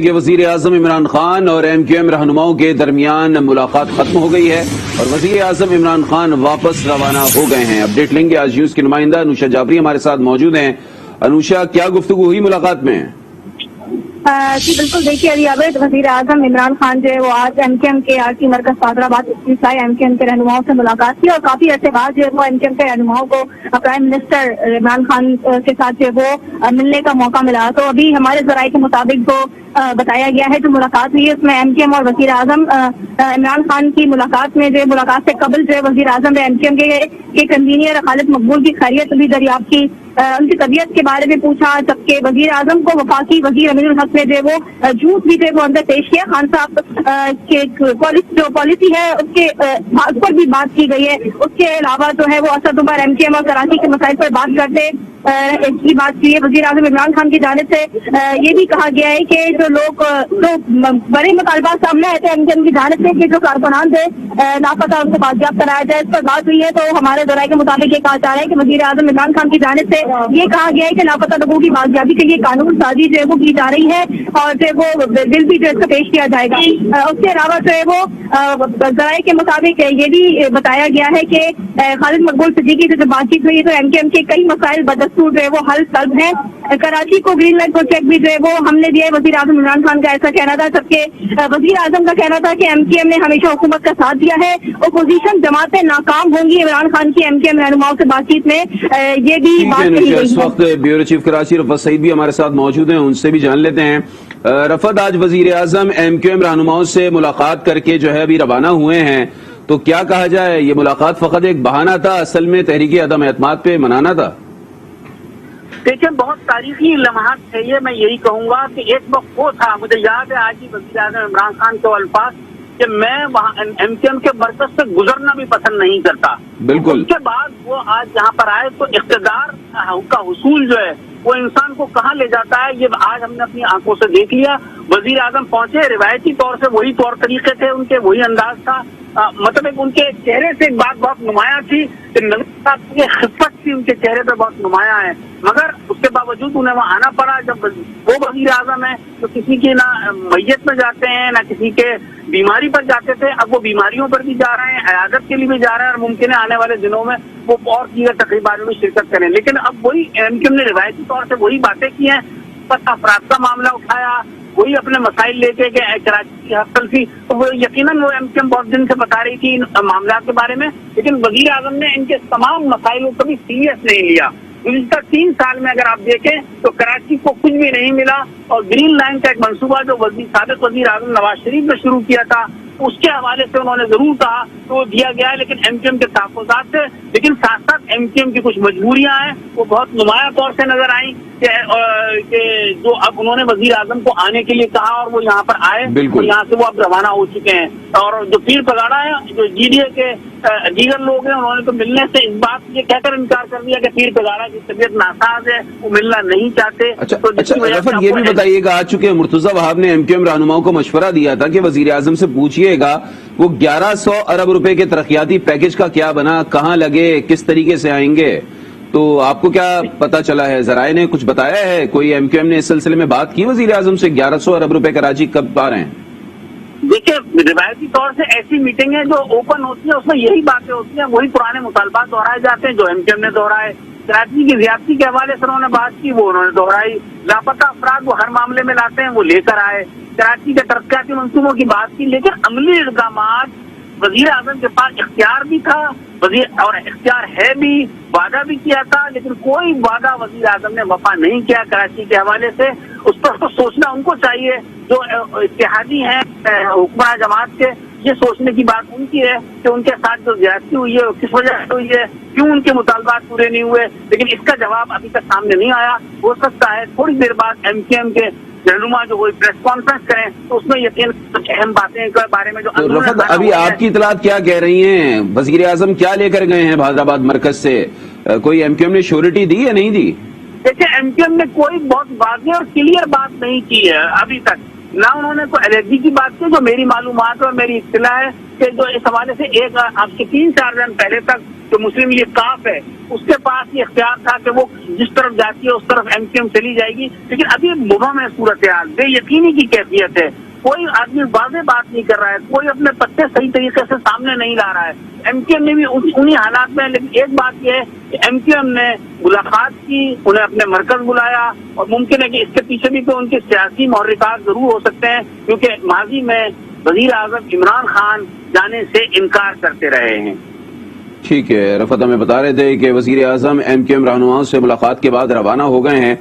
کہ وزیر اعظم عمران خان اور ایم کیو ایم رہنماؤں کے درمیان ملاقات ختم ہو گئی ہے اور وزیر اعظم عمران خان واپس روانہ ہو گئے ہیں. اپڈیٹ لیں گے آج نیوز کی نمائندہ انوشا جابری ہمارے ساتھ موجود ہیں. انوشا، کیا گفتگو ہوئی ملاقات میں؟ جی بالکل، دیکھیے ابھی عابد وزیر اعظم عمران خان جو ہے وہ آج ایم کیو ایم کے آر ٹی مرکز فیصلآباد آئے. ایم کیو ایم کے رہنماؤں سے ملاقات کی اور کافی عرصے بعد جو ہے وہ ایم کیو ایم کے رہنماؤں کو پرائم منسٹر عمران خان کے ساتھ جو ہے وہ ملنے کا موقع ملا. تو ابھی ہمارے ذرائع کے مطابق جو بتایا گیا ہے جو ملاقات ہوئی ہے اس میں ایم کیو ایم اور وزیر اعظم عمران خان کی ملاقات میں جو ملاقات سے قبل جو ہے وزیر اعظم نے ایم کیو ایم کے کنوینر خالد مقبول کی خیریت بھی دریافت کی، ان کی طبیعت کے بارے میں پوچھا، جبکہ وزیر اعظم کو وفاقی وزیر امین الحق نے جو ہے وہ جھوٹ بھی جو ہے وہ اندر پیش کیا. خان صاحب کی جو پالیسی ہے اس پر بھی بات کی گئی ہے. اس کے علاوہ جو ہے وہ Asad Umar M Q M اور کراچی کے مسائل پر بات کرتے کی بات کی ہے. وزیر اعظم عمران خان کی جانب سے یہ بھی کہا گیا ہے کہ جو لوگ جو بڑے مطالبات سامنے آئے تھے ایم کیو ایم کی جانب سے کہ جو کارکنان تھے لاپتہ ان کو بازیاب کرایا جائے، اس پر بات ہوئی ہے. تو ہمارے ذرائع کے مطابق یہ کہا جا رہا ہے کہ وزیر اعظم عمران خان کی جانب سے یہ کہا گیا ہے کہ لاپتہ لوگوں کی بازیابی کے لیے قانون سازی جو ہے وہ کی جا رہی ہے اور جو ہے وہ بل بھی جو ہے اس کو پیش کیا جائے گا. اس کے علاوہ جو ہے وہ ذرائع کے مطابق یہ بھی بتایا گیا ہے کہ خالد مقبول صدیقی سے جو بات چیت ہوئی تو ایم کیو ایم کے کئی مسائل بدستور جو ہے وہ حل طلب ہیں. کراچی کو گرین لائٹ پروجیکٹ بھی جو ہے وہ ہم نے دیا ہے، وزیر اعظم عمران خان کا ایسا کہنا تھا، جبکہ وزیر اعظم کا کہنا تھا کہ ایم کیو ایم نے ہمیشہ حکومت کا ساتھ دیا ہے، اپوزیشن جماعتیں ناکام ہوں گی عمران خان کی ایم کیو ایم رہنماؤں سے بات چیت میں. یہ بھی بات کہی گئی ہے. اس وقت بیورو چیف کراچی رفعت سعید بھی ہمارے ساتھ موجود ہیں، ان سے بھی جان لیتے ہیں. رفعت، آج وزیر اعظم ایم کیو ایم رہنماؤں سے ملاقات کر کے جو ہے ابھی روانہ ہوئے ہیں، تو کیا کہا جائے، یہ ملاقات فقط ایک بہانہ تھا، اصل میں تحریک عدم اعتماد پہ منانا تھا؟ دیکھیں، بہت تاریخی لمحات تھے یہ. میں یہی کہوں گا کہ ایک وقت وہ تھا، مجھے یاد ہے آج ہی وزیر اعظم عمران خان کے الفاظ کہ میں وہاں ایم کیو ایم کے مرکز سے گزرنا بھی پسند نہیں کرتا. بالکل. اس کے بعد وہ آج یہاں پر آئے تو اقتدار کا حصول جو ہے وہ انسان کو کہاں لے جاتا ہے یہ آج ہم نے اپنی آنکھوں سے دیکھ لیا. وزیر اعظم پہنچے، روایتی طور سے وہی طور طریقے تھے ان کے، وہی انداز تھا. مطلب ان کے چہرے سے ایک بات بہت نمایاں تھی کہ نبی صاحب کی خفت تھی ان کے چہرے پہ بہت نمایاں ہے، مگر اس کے باوجود انہیں وہاں آنا پڑا. جب وہ وزیر اعظم ہیں تو کسی کی نہ میت میں جاتے ہیں نہ کسی کے بیماری پر جاتے تھے، اب وہ بیماریوں پر بھی جا رہے ہیں، عیادت کے لیے بھی جا رہے ہیں اور ممکن ہے آنے والے دنوں میں وہ اور دیگر تقریبات میں بھی شرکت کریں. لیکن اب وہی ایم کیو ایم نے روایتی طور سے وہی باتیں کی ہیں، افراد کا معاملہ اٹھایا، وہی اپنے مسائل لے کے کہ کراچی کی حق تلفی، تو وہ یقیناً وہ ایم کیو ایم بہت دن سے بتا رہی تھی ان معاملات کے بارے میں، لیکن وزیر اعظم نے ان کے تمام مسائل کو کبھی سیریس نہیں لیا. گزشتہ 3 سال میں اگر آپ دیکھیں تو کراچی کو کچھ بھی نہیں ملا اور گرین لائن کا ایک منصوبہ جو سابق وزیر اعظم نواز شریف نے شروع کیا تھا اس کے حوالے سے انہوں نے ضرور کہا تو وہ دیا گیا ہے، لیکن ایم کیو ایم کے تحفظات سے، لیکن ساتھ ساتھ ایم کیو ایم کی کچھ مجبوریاں ہیں وہ بہت نمایاں طور سے نظر آئیں کہ جو اب انہوں نے وزیر اعظم کو آنے کے لیے کہا اور وہ یہاں پر آئے اور یہاں سے وہ اب روانہ ہو چکے ہیں. اور جو پیر پگاڑا ہے، جو جی ڈی اے کے دیگر لوگ ہیں، انہوں نے تو ملنے سے اس بات یہ کہہ کر انکار کر دیا کہ پیر پگاڑا کی طبیعت ناساز ہے، وہ ملنا نہیں چاہتے. رفعت، یہ بھی بتائیے گا، آج چکے مرتضی وہاب نے ایم کیو ایم رہنماؤں کو مشورہ دیا تھا کہ وزیر اعظم سے پوچھیے گا وہ 1100 ارب روپے کے ترقیاتی پیکج کا کیا بنا، کہاں لگے، کس طریقے سے آئیں گے، تو آپ کو کیا پتا چلا ہے؟ ذرائع نے کچھ بتایا ہے؟ کوئی ایم کیو ایم نے اس سلسلے میں بات کی وزیر اعظم سے 1100 ارب روپے کراچی کب آ رہے ہیں؟ دیکھیے، روایتی طور سے ایسی میٹنگیں جو اوپن ہوتی ہیں اس میں یہی باتیں ہوتی ہیں، وہی پرانے مطالبات دہرائے جاتے ہیں جو ایم کیو ایم نے دہرائے. کراچی کی زیادتی کے حوالے سے انہوں نے بات کی، وہ انہوں نے دہرائی. لاپتہ افراد وہ ہر معاملے میں لاتے ہیں، وہ لے کر آئے. کراچی کے ترقیاتی منصوبوں کی بات کی، لیکن عملی اقدامات وزیر اعظم کے پاس اختیار بھی تھا اور اختیار ہے بھی، وعدہ بھی کیا تھا، لیکن کوئی وعدہ وزیر اعظم نے وفا نہیں کیا کراچی کے حوالے سے. اس پر تو سوچنا ان کو چاہیے جو اتحادی ہیں حکمراں جماعت کے، یہ سوچنے کی بات ان کی ہے کہ ان کے ساتھ جو زیادتی ہوئی ہے کس وجہ سے ہوئی ہے، کیوں ان کے مطالبات پورے نہیں ہوئے، لیکن اس کا جواب ابھی تک سامنے نہیں آیا. ہو سکتا ہے تھوڑی دیر بعد ایم کیو ایم کے رہنما جو کوئی پریس کانفرنس کریں تو اس میں یقین کچھ اہم باتیں کے بارے میں جو رفعت، ابھی آپ کی اطلاعات کیا کہہ رہی ہیں؟ وزیر اعظم کیا لے کر گئے ہیں حیدرآباد مرکز سے؟ کوئی ایم کیو ایم نے شیورٹی دی یا نہیں دی؟ دیکھیں، ایم کیو ایم نے کوئی بہت واضح اور کلیئر بات نہیں کی ہے ابھی تک، نہ انہوں نے کوئی علیحدگی کی بات کی. جو میری معلومات اور میری اطلاع ہے کہ جو اس حوالے سے ایک آپ کے 3-4 دن پہلے تک جو مسلم لیگ کاف ہے اس کے پاس یہ اختیار تھا کہ وہ جس طرف جاتی ہے اس طرف ایم کیو ایم چلی جائے گی، لیکن ابھی مبہم ہے صورتحال، بے یقینی کی کیفیت ہے، کوئی آدمی واضح بات نہیں کر رہا ہے، کوئی اپنے پتے صحیح طریقے سے سامنے نہیں لا رہا ہے۔ ایم کیو ایم نے بھی انہی حالات میں، لیکن ایک بات یہ ہے کہ ایم کیو ایم نے ملاقات کی، انہیں اپنے مرکز بلایا، اور ممکن ہے کہ اس کے پیچھے بھی کوئی ان کے سیاسی محرکات ضرور ہو سکتے ہیں، کیونکہ ماضی میں وزیر اعظم عمران خان جانے سے انکار کرتے رہے ہیں۔ ٹھیک ہے، رفعت ہمیں بتا رہے تھے کہ وزیر اعظم ایم کیو ایم رہنماؤں سے ملاقات کے بعد روانہ ہو گئے ہیں،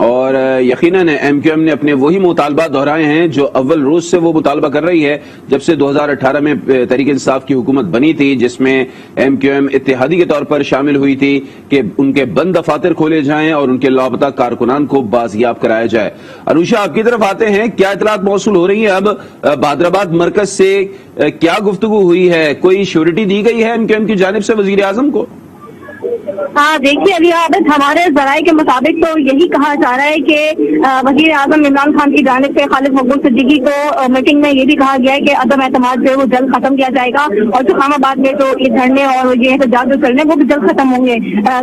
اور یقیناً ایم کیو ایم نے اپنے وہی مطالبات دہرائے ہیں جو اول روز سے وہ مطالبہ کر رہی ہے جب سے 2018 میں تحریک انصاف کی حکومت بنی تھی، جس میں ایم کیو ایم اتحادی کے طور پر شامل ہوئی تھی کہ ان کے بند دفاتر کھولے جائیں اور ان کے لاپتہ کارکنان کو بازیاب کرایا جائے۔ انوشا، آپ کی طرف آتے ہیں، کیا اطلاعات موصول ہو رہی ہیں؟ اب بہادرآباد مرکز سے کیا گفتگو ہوئی ہے؟ کوئی شیورٹی دی گئی ہے ایم کیو ایم کی جانب سے وزیر اعظم کو؟ ہاں دیکھیے، ابھی عابد ہمارے ذرائع کے مطابق تو یہی کہا جا رہا ہے کہ وزیر اعظم عمران خان کی جانب سے خالد مقبول صدیقی کو میٹنگ میں یہ بھی کہا گیا ہے کہ عدم اعتماد جو ہے وہ جلد ختم کیا جائے گا، اور جو اسلام آباد میں جو یہ دھرنے اور یہ احتجاج جو چل رہے ہیں وہ بھی جلد ختم ہوں گے۔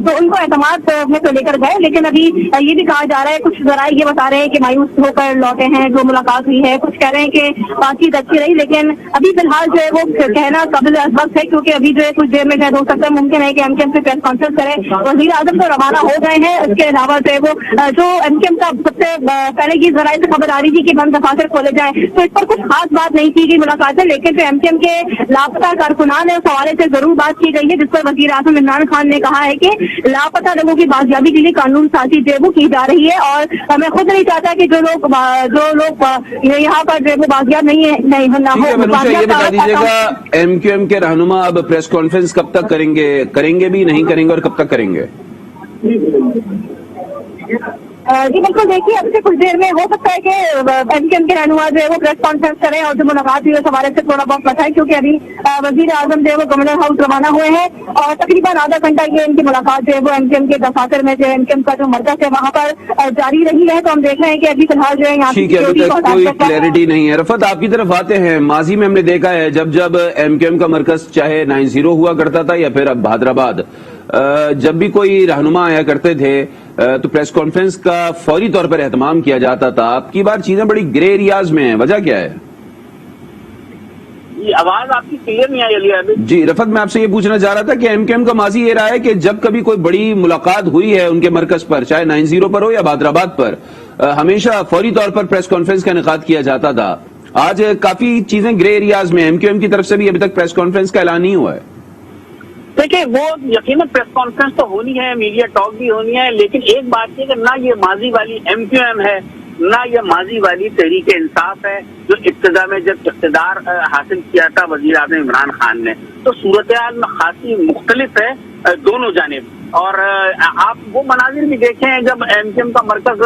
تو ان کو اعتماد میں تو لے کر گئے، لیکن ابھی یہ بھی کہا جا رہا ہے، کچھ ذرائع یہ بتا رہے ہیں کہ مایوس ہو کر لوٹے ہیں جو ملاقات ہوئی ہے، کچھ کہہ رہے ہیں کہ بات چیت اچھی رہی، لیکن ابھی فی الحال جو ہے وہ کہنا قابل وقت ہے، کیونکہ ابھی جو ہے کچھ دیر میں شاید ہو سکتا ہے، ممکن ہے کہ ایم کیو ایم سے پریس کانفرنس کرے۔ وزیر اعظم تو روانہ ہو گئے ہیں، اس کے علاوہ سے وہ جو ایم کیو ایم کا سب سے پہلے کی ذرائع سے خبر آ رہی تھی کہ بند دفاتر کھولے جائیں، تو اس پر کچھ خاص بات نہیں کی گئی ملاقات سے، لیکن جو ایم کیو ایم کے لاپتہ کارکنان ہیں اس حوالے سے ضرور بات کی گئی ہے، جس پر وزیر اعظم عمران خان نے کہا ہے کہ لاپتہ لوگوں کی بازیابی کے لیے قانون سازی جو ہے وہ کی جا رہی ہے، اور میں خود نہیں چاہتا کہ جو لوگ یہاں پر جو ہے وہ بازیاب نہیں ہونا ہو۔ یہ بتا دیجیے گا، ایم کیو ایم کے رہنما اب پریس کانفرنس کب تک کریں گے بھی نہیں کریں گے، اور کب تک کریں گے؟ جی بالکل، دیکھیے اب سے کچھ دیر میں ہو سکتا ہے کہ ایم کیو ایم کے رہنما جو ہے وہ پریس کانفرنس کریں، اور جو ملاقات ہوئی اس حوالے سے تھوڑا بہت پتہ ہے، کیونکہ ابھی وزیر اعظم جو ہے وہ گورنر ہاؤس روانہ ہوئے ہیں، اور تقریباً آدھا گھنٹہ یہ ان کی ملاقات جو ہے وہ ایم کیو ایم کے دفاتر میں جو ایم کیو ایم کا جو مرکز ہے وہاں پر جاری رہی ہے۔ تو ہم دیکھ رہے ہیں کہ ابھی فی الحال جو ہے یہاں ٹھیک ہے، ابھی تک کوئی کلیئرٹی نہیں ہے۔ رفعت، آپ کی طرف آتے ہیں، ماضی میں ہم نے دیکھا ہے جب ایم کیو ایم کا مرکز چاہے 90 ہوا کرتا تھا یا پھر اب بہادرآباد، جب بھی کوئی رہنما آیا کرتے تھے تو پریس کانفرنس کا فوری طور پر اہتمام کیا جاتا تھا۔ اب کی بار چیزیں بڑی گرے ایریاز میں ہیں، وجہ کیا ہے؟ آواز آپ کی کلیئر نہیں آئی علی عابد۔ جی رفعت، میں آپ سے یہ پوچھنا چاہ رہا تھا کہ ایم کیو ایم کا ماضی یہ رہا ہے کہ جب کبھی کوئی بڑی ملاقات ہوئی ہے ان کے مرکز پر، چاہے 90 پر ہو یا بہادرآباد پر، ہمیشہ فوری طور پر پریس کانفرنس کا انعقاد کیا جاتا تھا۔ آج کافی چیزیں گرے ایریاز میں، ایم کیو ایم کی طرف سے بھی ابھی تک پریس کانفرنس کا اعلان نہیں ہوا ہے۔ دیکھیں، وہ یقیناً پریس کانفرنس تو ہونی ہے، میڈیا ٹاک بھی ہونی ہے، لیکن ایک بات یہ کہ نہ یہ ماضی والی ایم کیو ایم ہے، نہ یہ ماضی والی تحریک انصاف ہے، جو ابتدا میں جب اقتدار حاصل کیا تھا وزیر اعظم عمران خان نے، تو صورتحال میں خاصی مختلف ہے دونوں جانب۔ اور آپ وہ مناظر بھی دیکھیں جب ایم کیو ایم کا مرکز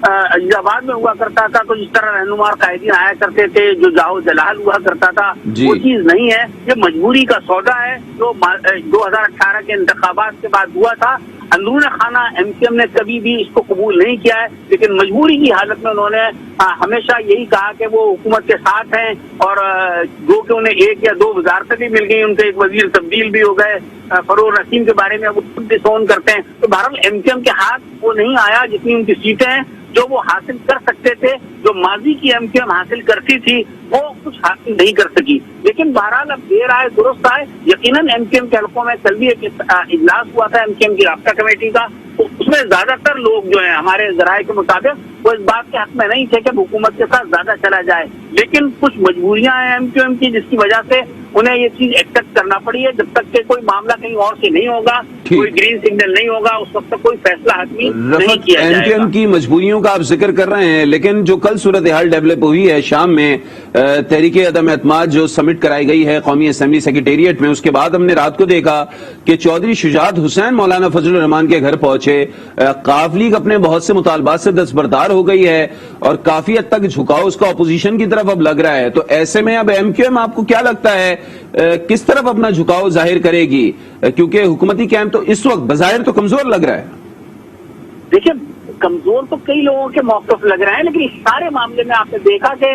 عزیز آباد میں ہوا کرتا تھا تو جس طرح رہنما اور قائدین آیا کرتے تھے، جو جاہو جلال ہوا کرتا تھا، وہ چیز نہیں ہے۔ یہ مجبوری کا سودا ہے جو 2018 کے انتخابات کے بعد ہوا تھا۔ اندرون خانہ ایم کیو ایم نے کبھی بھی اس کو قبول نہیں کیا ہے، لیکن مجبوری کی حالت میں انہوں نے ہمیشہ یہی کہا کہ وہ حکومت کے ساتھ ہیں، اور جو کہ انہیں 1 یا 2 وزارتیں بھی مل گئی، ان کے ایک وزیر تبدیل بھی ہو گئے، فروغ رحیم کے بارے میں وہ خود ڈسون کرتے ہیں۔ تو بہرحال ایم کیو ایم کے ہاتھ وہ نہیں آیا جتنی ان کی سیٹیں ہیں جو وہ حاصل کر سکتے تھے، جو ماضی کی ایم کیو ایم حاصل کرتی تھی وہ کچھ حاصل نہیں کر سکی۔ لیکن بہرحال اب دیر آئے درست آئے، یقیناً ایم کیو ایم کے حلقوں میں کل بھی ایک اجلاس ہوا تھا ایم کیو ایم کی رابطہ کمیٹی کا، تو اس میں زیادہ تر لوگ جو ہیں ہمارے ذرائع کے مطابق وہ اس بات کے حق میں نہیں تھے کہ حکومت کے ساتھ زیادہ چلا جائے، لیکن کچھ مجبوریاں ہیں ایم کیو ایم کی جس کی وجہ سے انہیں یہ چیز ایکسپٹ کرنا پڑی ہے۔ جب تک کہ کوئی معاملہ کہیں اور سے نہیں ہوگا، کوئی گرین سگنل نہیں ہوگا، اس وقت تک کوئی فیصلہ حتمی نہیں کیا جائے گا۔ ایم کیو ایم کی مجبوریوں کا آپ ذکر کر رہے ہیں، لیکن جو کل صورتحال ڈیولپ ہوئی ہے شام میں تحریک عدم اعتماد جو سمٹ کرائی گئی ہے قومی اسمبلی سیکریٹریٹ میں، اس کے بعد ہم نے رات کو دیکھا کہ چودھری شجاعت حسین مولانا فضل الرحمان کے گھر پہنچے، قاف لیگ اپنے بہت سے مطالبات سے دستبردار ہو گئی ہے اور کافی حد تک جھکاؤ اس کا اپوزیشن کی طرف اب لگ رہا ہے۔ تو ایسے میں اب ایم کیو ایم آپ کو کیا لگتا ہے کس طرف اپنا جھکاؤ ظاہر کرے گی؟ کیونکہ حکومتی کیمپ تو اس وقت بظاہر تو کمزور لگ رہا ہے۔ دیکھیں، کمزور تو کئی لوگوں کے موقف لگ رہے ہیں، لیکن اس سارے معاملے میں آپ نے دیکھا کہ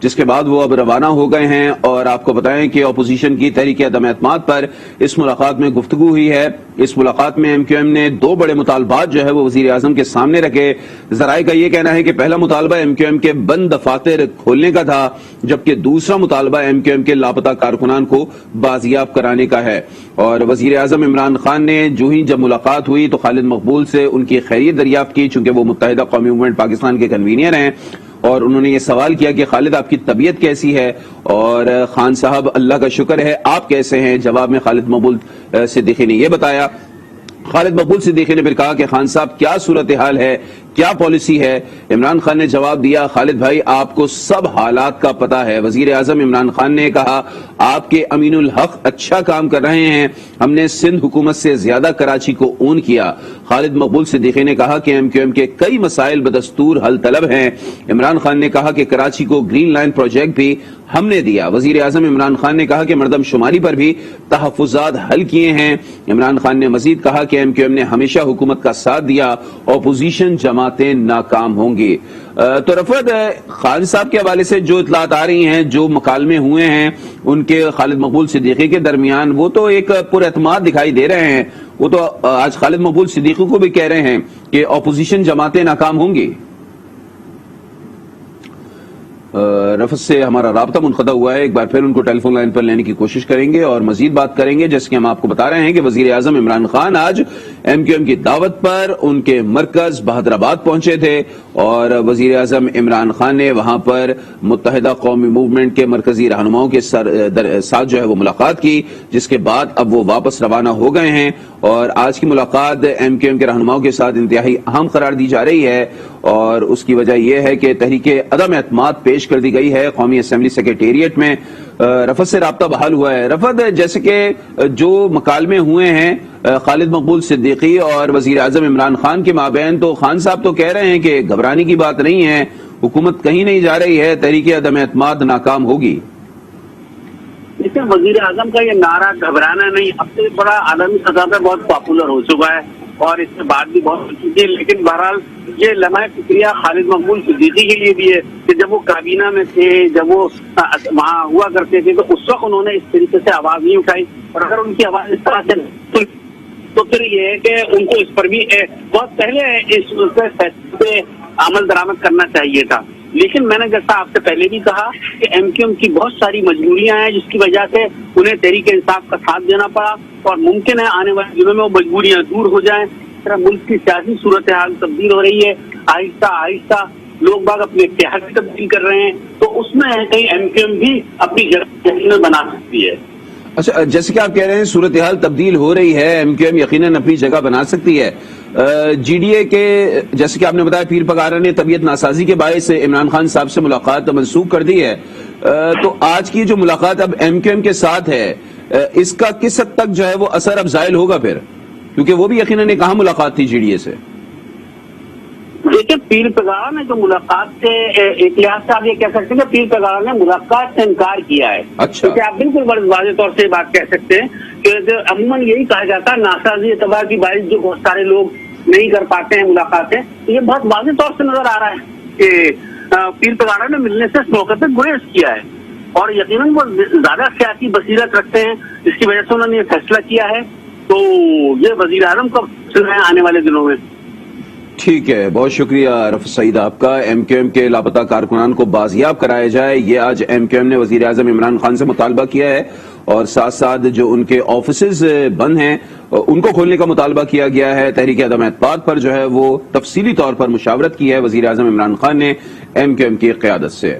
جس کے بعد وہ اب روانہ ہو گئے ہیں، اور آپ کو بتائیں کہ اپوزیشن کی تحریک عدم اعتماد پر اس ملاقات میں گفتگو ہوئی ہے۔ اس ملاقات میں ایم کیو ایم نے 2 بڑے مطالبات جو ہے وہ وزیر اعظم کے سامنے رکھے۔ ذرائع کا یہ کہنا ہے کہ پہلا مطالبہ ایم کیو ایم کے بند دفاتر کھولنے کا تھا، جبکہ دوسرا مطالبہ ایم کیو ایم کے لاپتہ کارکنان کو بازیاب کرانے کا ہے۔ اور وزیر اعظم عمران خان نے جو ہی جب ملاقات ہوئی تو خالد مقبول سے ان کی خیریت دریافت کی، چونکہ وہ متحدہ قومی موومنٹ پاکستان کے کنوینر ہیں، اور انہوں نے یہ سوال کیا کہ خالد آپ کی طبیعت کیسی ہے، اور خان صاحب اللہ کا شکر ہے، آپ کیسے ہیں؟ جواب میں خالد مقبول صدیقی نے یہ بتایا۔ خالد مقبول صدیقی نے پھر کہا کہ خان صاحب کیا صورتحال ہے، کیا پالیسی ہے؟ عمران خان نے جواب دیا، خالد بھائی آپ کو سب حالات کا پتہ ہے۔ وزیر اعظم عمران خان نے کہا آپ کے امین الحق اچھا کام کر رہے ہیں، ہم نے سندھ حکومت سے زیادہ کراچی کو اون کیا۔ خالد مقبول صدیقی نے کہا کہ ایم کیو ایم کے کئی مسائل بدستور حل طلب ہیں۔ عمران خان نے کہا کہ کراچی کو گرین لائن پروجیکٹ بھی ہم نے دیا۔ وزیر اعظم عمران خان نے کہا کہ مردم شماری پر بھی تحفظات حل کیے ہیں۔ عمران خان نے مزید کہا کہ ایم کیو ایم نے ہمیشہ حکومت کا ساتھ دیا، اپوزیشن جماعتیں ناکام ہوں گی۔ تو رفعت، خان صاحب کے حوالے سے جو اطلاعات آ رہی ہیں، جو مکالمے ہوئے ہیں ان کے خالد مقبول صدیقی کے درمیان، وہ تو ایک پر اعتماد دکھائی دے رہے ہیں۔ وہ تو آج خالد مقبول صدیقی کو بھی کہہ رہے ہیں کہ اپوزیشن جماعتیں ناکام ہوں گی۔ رفعت سے ہمارا رابطہ منقطع ہوا ہے، ایک بار پھر ان کو ٹیلی فون لائن پر لینے کی کوشش کریں گے اور مزید بات کریں گے۔ جیسے کہ ہم آپ کو بتا رہے ہیں کہ وزیر اعظم عمران خان آج ایم کیو ایم کی دعوت پر ان کے مرکز بہادر آباد پہنچے تھے، اور وزیر اعظم عمران خان نے وہاں پر متحدہ قومی موومنٹ کے مرکزی رہنماؤں کے ساتھ جو ہے وہ ملاقات کی، جس کے بعد اب وہ واپس روانہ ہو گئے ہیں۔ اور آج کی ملاقات ایم کیو ایم کے رہنماؤں کے ساتھ انتہائی اہم قرار دی جا رہی ہے، اور اس کی وجہ یہ ہے کہ تحریک عدم اعتماد پیش کر دی گئی ہے قومی اسمبلی سیکریٹریٹ میں۔ رفعت سے رابطہ بحال ہوا ہے۔ رفعت، جیسے کہ جو مکالمے ہوئے ہیں خالد مقبول صدیقی اور وزیر اعظم عمران خان کے مابین، تو خان صاحب تو کہہ رہے ہیں کہ گھبرانے کی بات نہیں ہے، حکومت کہیں نہیں جا رہی ہے، تحریک عدم اعتماد ناکام ہوگی۔ دیکھیں، وزیر اعظم کا یہ نعرہ گھبرانا نہیں اب سے بڑا عالمی سطح پہ بہت پاپولر ہو چکا ہے، اور اس سے بات بھی بہت ہو چکی ہے، لیکن بہرحال یہ لمحہ فکریہ خالد مقبول صدیقی کے لیے بھی ہے کہ جب وہ کابینہ میں تھے، جب وہ وہاں ہوا کرتے تھے، تو اس وقت انہوں نے اس طریقے سے آواز نہیں اٹھائی، اور اگر ان کی آواز اس طرح سے تو پھر یہ ہے کہ ان کو اس پر بھی بہت پہلے اس فیصلے پہ عمل درآمد کرنا چاہیے تھا۔ لیکن میں نے جیسا آپ سے پہلے بھی کہا کہ ایم کیو ایم کی بہت ساری مجبوریاں ہیں، جس کی وجہ سے انہیں تحریک انصاف کا ساتھ دینا پڑا، اور ممکن ہے آنے والے دنوں میں وہ مجبوریاں دور ہو جائیں۔ ملک کی سیاسی صورتحال تبدیل ہو رہی ہے، آہستہ آہستہ لوگ باغ اپنے اتحاد تبدیل کر رہے ہیں، تو اس میں کہیں ایم کیو ایم بھی اپنی جگہ بنا سکتی ہے۔ اچھا، جیسے کہ آپ کہہ رہے ہیں صورتحال تبدیل ہو رہی ہے، ایم کیو ایم یقیناً اپنی جگہ بنا سکتی ہے۔ جی ڈی اے کے جیسے کہ آپ نے بتایا پیر پگارا نے طبیعت ناسازی کے باعث عمران خان صاحب سے ملاقات منسوخ کر دی ہے، تو آج کی جو ملاقات اب ایم کیو ایم کے ساتھ ہے، اس کا کس حد تک جو ہے وہ اثر اب زائل ہوگا پھر، کیونکہ وہ بھی یقیناً ایک اہم ملاقات تھی جی ڈی اے سے؟ دیکھیں، پیر پگارا نے جو ملاقات سے ایک لحاظ سے آپ یہ کہہ سکتے ہیں کہ پیر پگارا نے ملاقات سے انکار کیا ہے۔ اچھا، کیونکہ آپ بالکل واضح طور سے بات کہہ سکتے ہیں کہ عموماً یہی کہا جاتا ہے ناسازی اعتبار کی باعث جو بہت سارے لوگ نہیں کر پاتے ہیں ملاقاتیں، یہ بہت واضح طور سے نظر آ رہا ہے کہ پیر پگارا نے ملنے سے اس موقع پہ گریز کیا ہے، اور یقیناً وہ زیادہ سیاسی بصیرت رکھتے ہیں، جس کی وجہ سے انہوں نے یہ فیصلہ کیا ہے۔ تو یہ وزیر اعظم کا فیصلہ ہے آنے والے دنوں میں۔ ٹھیک ہے، بہت شکریہ رفعت سعید آپ کا۔ ایم کیو ایم کے لاپتہ کارکنان کو بازیاب کرایا جائے، یہ آج ایم کیو ایم نے وزیر اعظم عمران خان سے مطالبہ کیا ہے، اور ساتھ ساتھ جو ان کے آفیسز بند ہیں ان کو کھولنے کا مطالبہ کیا گیا ہے۔ تحریک عدم اعتماد پر جو ہے وہ تفصیلی طور پر مشاورت کی ہے وزیر اعظم عمران خان نے ایم کیو ایم کی قیادت سے۔